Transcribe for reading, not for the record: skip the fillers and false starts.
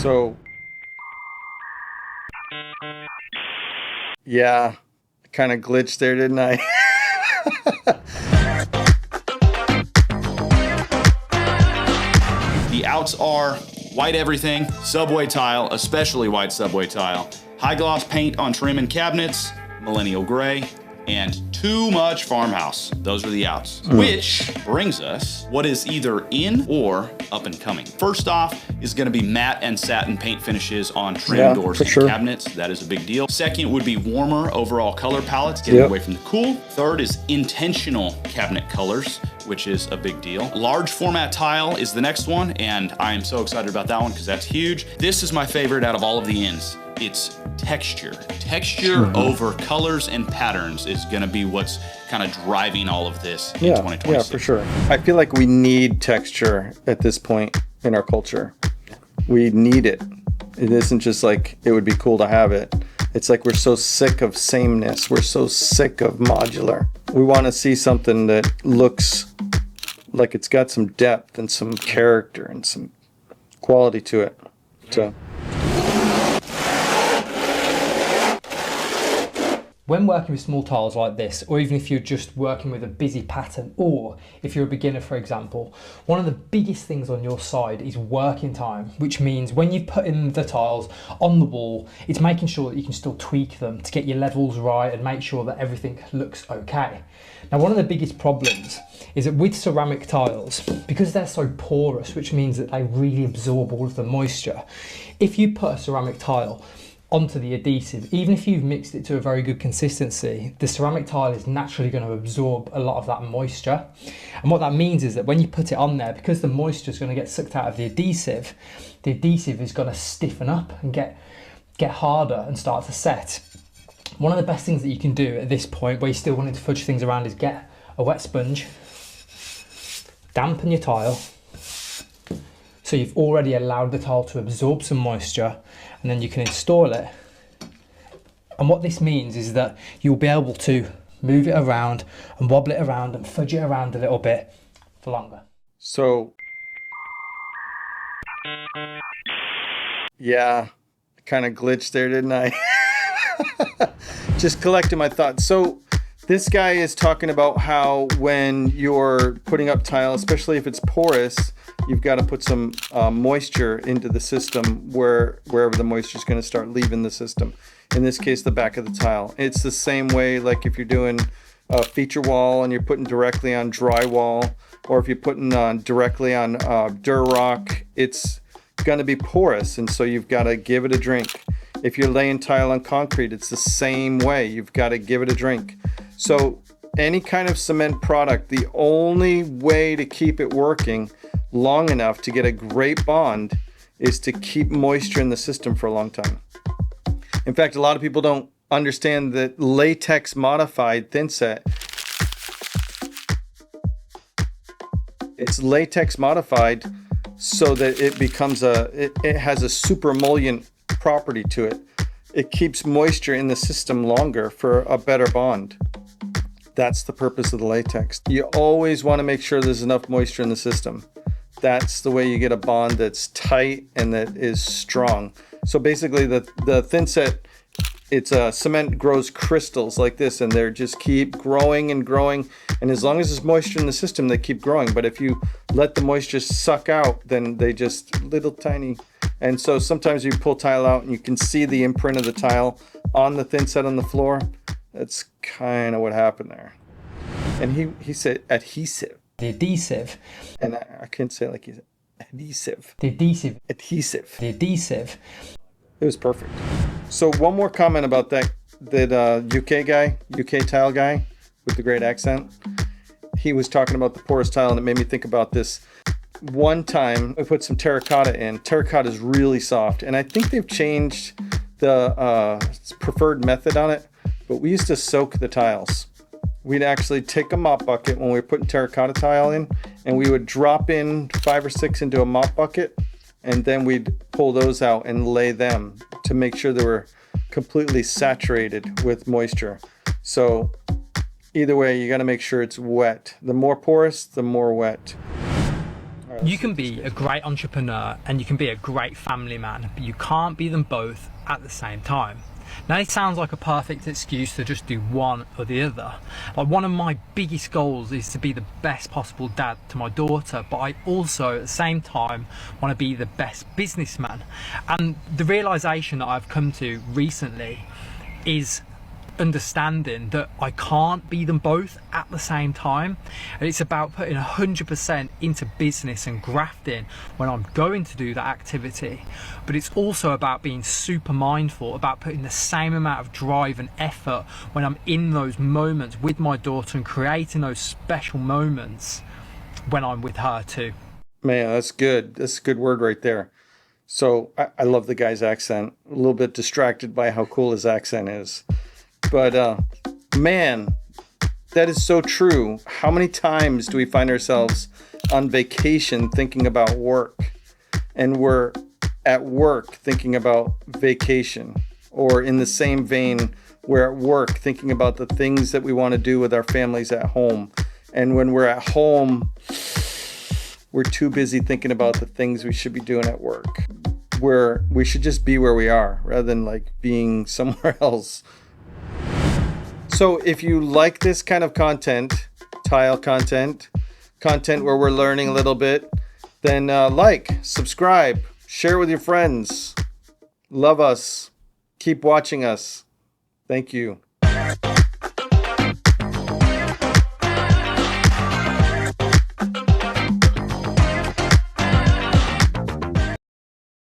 So, yeah, kind of glitched there, didn't I? The outs are white everything, subway tile, especially white subway tile, high gloss paint on trim and cabinets, millennial gray, and too much farmhouse. Those are the outs. Which brings us what is either in or up and coming. First off is gonna be matte and satin paint finishes on trim, doors, and cabinets. That is a big deal. Second would be warmer overall color palettes, getting away from the cool. Third is intentional cabinet colors, which is a big deal. Large format tile is the next one, and I am so excited about that one because that's huge. This is my favorite out of all of the ins. It's texture. Texture over colors and patterns is gonna be what's kind of driving all of this in 2026. Yeah, for sure. I feel like we need texture at this point in our culture. We need it. It isn't just like it would be cool to have it. It's like we're so sick of sameness. We're so sick of modular. We want to see something that looks like it's got some depth and some character and some quality to it. So. When working with small tiles like this, or even if you're just working with a busy pattern, or if you're a beginner, for example, one of the biggest things on your side is working time, which means when you put in the tiles on the wall, it's making sure that you can still tweak them to get your levels right and make sure that everything looks okay. Now, one of the biggest problems is that with ceramic tiles, because they're so porous, which means that they really absorb all of the moisture, if you put a ceramic tile onto the adhesive, even if you've mixed it to a very good consistency, the ceramic tile is naturally going to absorb a lot of that moisture. And what that means is that when you put it on there, because the moisture is going to get sucked out of the adhesive is going to stiffen up and get harder and start to set. One of the best things that you can do at this point, where you're still wanting to fudge things around, is get a wet sponge, dampen your tile, so you've already allowed the tile to absorb some moisture, and then you can install it. And what this means is that you'll be able to move it around and wobble it around and fudge it around a little bit for longer. So, yeah, kind of glitched there, didn't I? Just collecting my thoughts. So this guy is talking about how when you're putting up tile, especially if it's porous, you've got to put some moisture into the system wherever the moisture is going to start leaving the system. In this case, the back of the tile. It's the same way, like if you're doing a feature wall and you're putting directly on drywall, or if you're putting directly on Durock, it's going to be porous, and so you've got to give it a drink. If you're laying tile on concrete, it's the same way. You've got to give it a drink. So any kind of cement product, the only way to keep it working long enough to get a great bond is to keep moisture in the system for a long time. In fact, a lot of people don't understand that latex modified thin set, it's latex modified so that it becomes it has a super emollient property to it. It keeps moisture in the system longer for a better bond. That's the purpose of the latex. You always want to make sure there's enough moisture in the system. That's the way you get a bond that's tight and that is strong. So basically the thin set, it's cement grows crystals like this, and they just keep growing and growing. And as long as there's moisture in the system, they keep growing. But if you let the moisture suck out, then they just little tiny. And so sometimes you pull tile out and you can see the imprint of the tile on the thin set on the floor. That's kind of what happened there. And he said adhesive. The adhesive. And I can't say it like he said adhesive. The adhesive. Adhesive. The adhesive. It was perfect. So one more comment about that UK tile guy with the great accent. He was talking about the porous tile, and it made me think about this. One time we put some terracotta in. Terracotta is really soft, and I think they've changed the preferred method on it, but we used to soak the tiles. We'd actually take a mop bucket when we were putting terracotta tile in, and we would drop in 5 or 6 into a mop bucket, and then we'd pull those out and lay them to make sure they were completely saturated with moisture. So either way, you got to make sure it's wet. The more porous, the more wet. All right, You can be a great entrepreneur and you can be a great family man, but you can't be them both at the same time. Now, it sounds like a perfect excuse to just do one or the other. Like, one of my biggest goals is to be the best possible dad to my daughter, but I also at the same time want to be the best businessman. And the realization that I've come to recently is understanding that I can't be them both at the same time. And it's about putting 100% into business and grafting when I'm going to do that activity, but it's also about being super mindful about putting the same amount of drive and effort when I'm in those moments with my daughter and creating those special moments when I'm with her too. Man, that's good. That's a good word right there. So I love the guy's accent. A little bit distracted by how cool his accent is. But man, that is so true. How many times do we find ourselves on vacation thinking about work, and we're at work thinking about vacation? Or in the same vein, we're at work thinking about the things that we want to do with our families at home. And when we're at home, we're too busy thinking about the things we should be doing at work. Where we should just be where we are rather than like being somewhere else. So if you like this kind of content, tile content where we're learning a little bit, then like, subscribe, share with your friends. Love us. Keep watching us. Thank you.